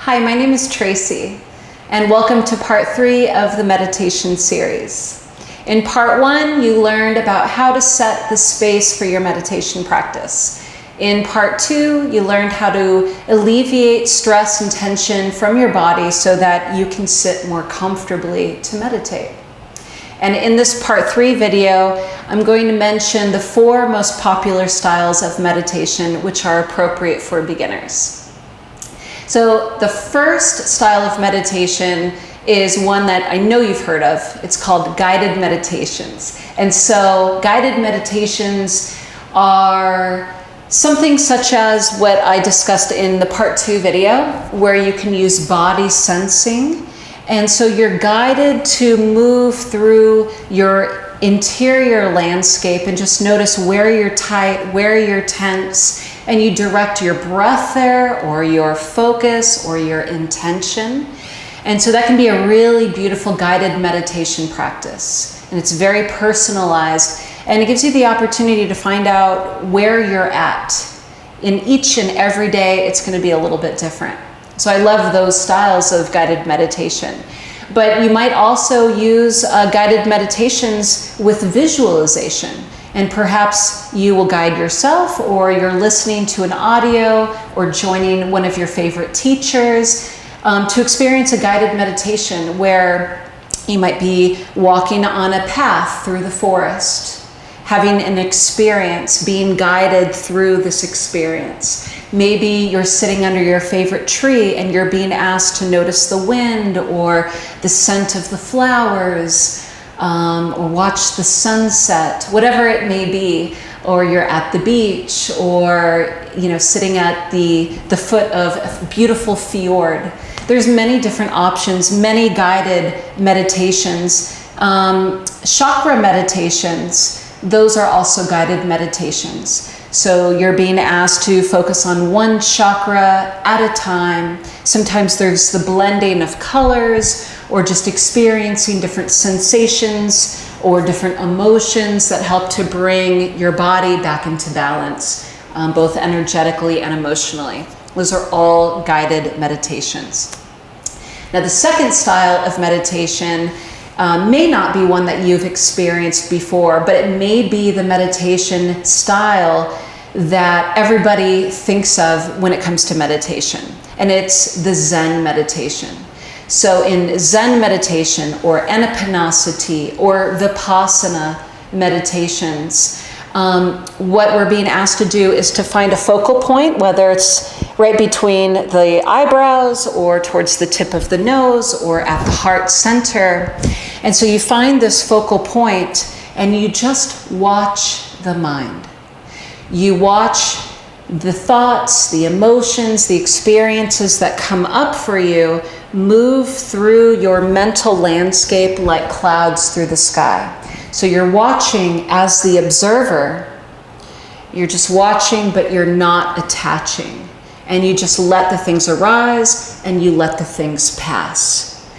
Hi, my name is Tracy, and welcome to part 3 of the meditation series. In part 1, you learned about how to set the space for your meditation practice. In part 2, you learned how to alleviate stress and tension from your body so that you can sit more comfortably to meditate. And in this part 3 video, I'm going to mention the 4 most popular styles of meditation which are appropriate for beginners. So the first style of meditation is one that I know you've heard of. It's called guided meditations. And so guided meditations are something such as what I discussed in the part 2 video, where you can use body sensing. And so you're guided to move through your interior landscape and just notice where you're tight, where you're tense, and you direct your breath there, or your focus, or your intention. And so that can be a really beautiful guided meditation practice. And it's very personalized, and it gives you the opportunity to find out where you're at. In each and every day, it's going to be a little bit different. So I love those styles of guided meditation. But you might also use guided meditations with visualization. And perhaps you will guide yourself, or you're listening to an audio, or joining one of your favorite teachers to experience a guided meditation where you might be walking on a path through the forest, having an experience, being guided through this experience. Maybe you're sitting under your favorite tree and you're being asked to notice the wind or the scent of the flowers, or watch the sunset, whatever it may be. Or you're at the beach, or sitting at the foot of a beautiful fjord. There's many different options, many guided meditations. Chakra meditations, those are also guided meditations. So you're being asked to focus on one chakra at a time. Sometimes there's the blending of colors, or just experiencing different sensations or different emotions that help to bring your body back into balance, both energetically and emotionally. Those are all guided meditations. Now, the second style of meditation may not be one that you've experienced before, but it may be the meditation style that everybody thinks of when it comes to meditation, and it's the Zen meditation. So in Zen meditation, or Anapanasati, or Vipassana meditations, what we're being asked to do is to find a focal point, whether it's right between the eyebrows, or towards the tip of the nose, or at the heart center. And so you find this focal point and you just watch the mind. You watch the thoughts, the emotions, the experiences that come up for you move through your mental landscape like clouds through the sky. So you're watching as the observer. You're just watching, but you're not attaching. And you just let the things arise and you let the things pass.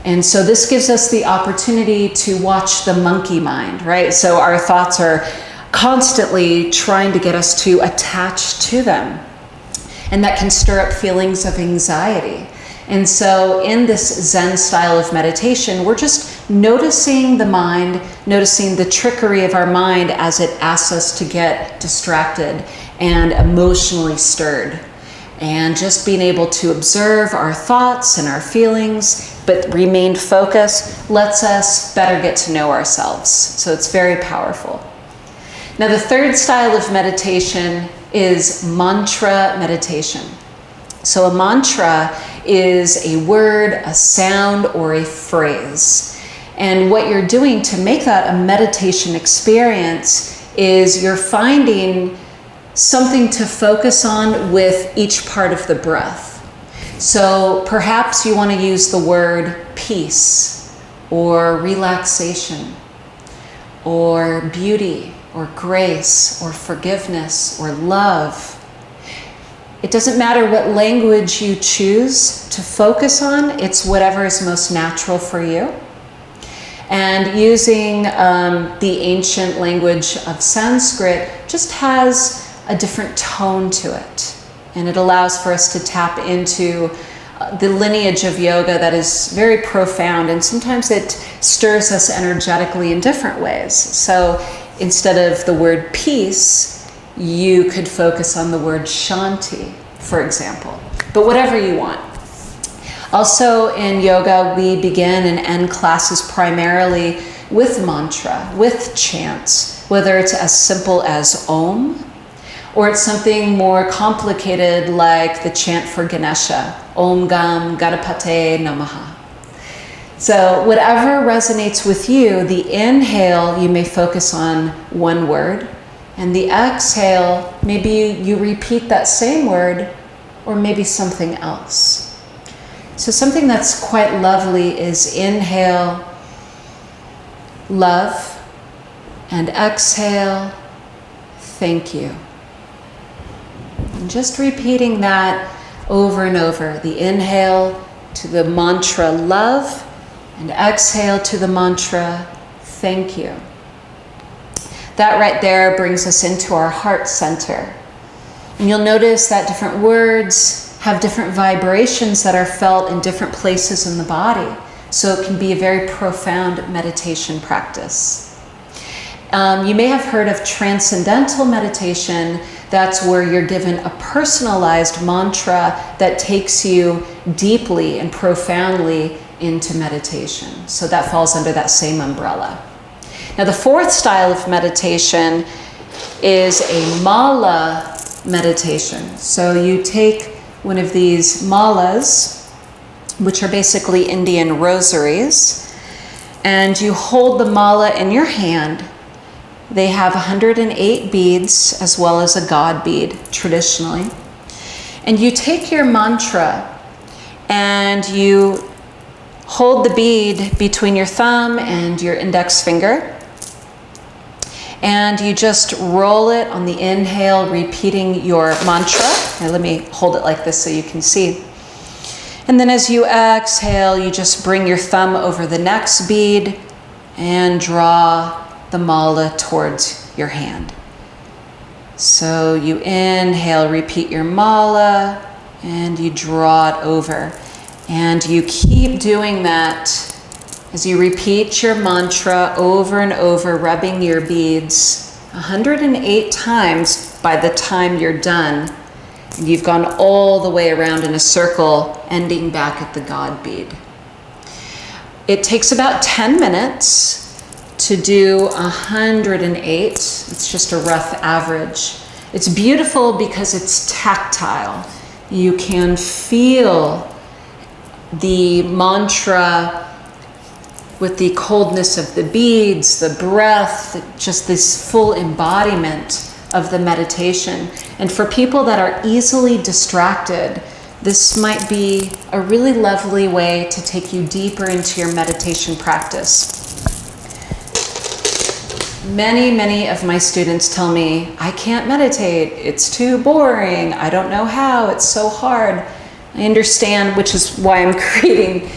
And so this gives us the opportunity to watch the monkey mind, right? So our thoughts are constantly trying to get us to attach to them. And that can stir up feelings of anxiety. And so in this Zen style of meditation, we're just noticing the mind, noticing the trickery of our mind as it asks us to get distracted and emotionally stirred. And just being able to observe our thoughts and our feelings, but remain focused, lets us better get to know ourselves. So it's very powerful. Now, the third style of meditation is mantra meditation. So a mantra is a word, a sound, or a phrase. And what you're doing to make that a meditation experience is you're finding something to focus on with each part of the breath. So perhaps you want to use the word peace, or relaxation, or beauty, or grace, or forgiveness, or love. It doesn't matter what language you choose to focus on, it's whatever is most natural for you. And using the ancient language of Sanskrit just has a different tone to it. And it allows for us to tap into the lineage of yoga that is very profound, and sometimes it stirs us energetically in different ways. So instead of the word peace, you could focus on the word shanti, for example, but whatever you want. Also in yoga, we begin and end classes primarily with mantra, with chants, whether it's as simple as Om, or it's something more complicated like the chant for Ganesha, Om Gam Ganapate Namaha. So whatever resonates with you, the inhale, you may focus on one word, and the exhale, maybe you repeat that same word, or maybe something else. So something that's quite lovely is inhale, love, and exhale, thank you. And just repeating that over and over. The inhale to the mantra love, and exhale to the mantra thank you. That right there brings us into our heart center. And you'll notice that different words have different vibrations that are felt in different places in the body. So it can be a very profound meditation practice. You may have heard of transcendental meditation. That's where you're given a personalized mantra that takes you deeply and profoundly into meditation. So that falls under that same umbrella. Now the fourth style of meditation is a mala meditation. So you take one of these malas, which are basically Indian rosaries, and you hold the mala in your hand. They have 108 beads as well as a God bead traditionally. And you take your mantra and you hold the bead between your thumb and your index finger. And you just roll it on the inhale, repeating your mantra. Now let me hold it like this so you can see. And then as you exhale, you just bring your thumb over the next bead and draw the mala towards your hand. So you inhale, repeat your mala, and you draw it over. And you keep doing that as you repeat your mantra over and over, rubbing your beads 108 times by the time you're done. And you've gone all the way around in a circle, ending back at the God bead. It takes about 10 minutes to do 108. It's just a rough average. It's beautiful because it's tactile. You can feel the mantra with the coldness of the beads, the breath, just this full embodiment of the meditation. And for people that are easily distracted, this might be a really lovely way to take you deeper into your meditation practice. Many of my students tell me, I can't meditate, it's too boring, I don't know how, it's so hard. I understand, which is why I'm creating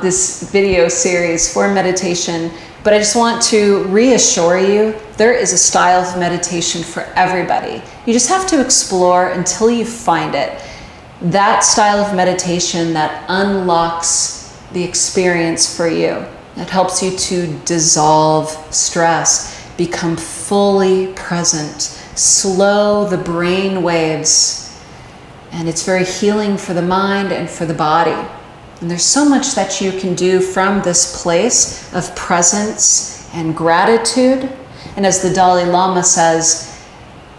this video series for meditation, but I just want to reassure you, there is a style of meditation for everybody. You just have to explore until you find it. That style of meditation that unlocks the experience for you, that helps you to dissolve stress, become fully present, slow the brain waves, and it's very healing for the mind and for the body. And there's so much that you can do from this place of presence and gratitude. And as the Dalai Lama says,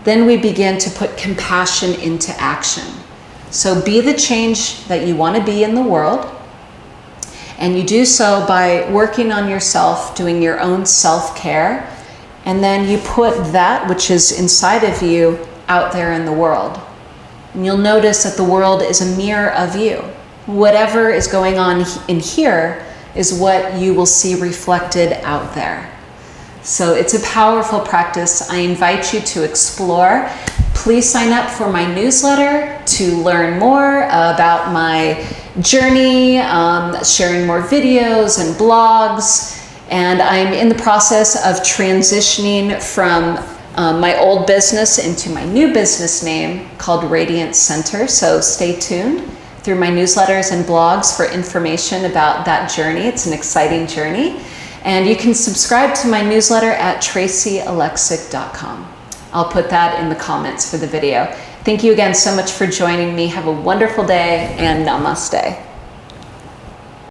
then we begin to put compassion into action. So be the change that you want to be in the world. And you do so by working on yourself, doing your own self-care. And then you put that which is inside of you out there in the world. And you'll notice that the world is a mirror of you. Whatever is going on in here is what you will see reflected out there. So it's a powerful practice. I invite you to explore. Please sign up for my newsletter to learn more about my journey, sharing more videos and blogs. And I'm in the process of transitioning from my old business into my new business name called Radiant Center. So stay tuned. through my newsletters and blogs for information about that journey. It's an exciting journey. And you can subscribe to my newsletter at tracyalexic.com. I'll put that in the comments for the video. Thank you again so much for joining me. Have a wonderful day, and namaste.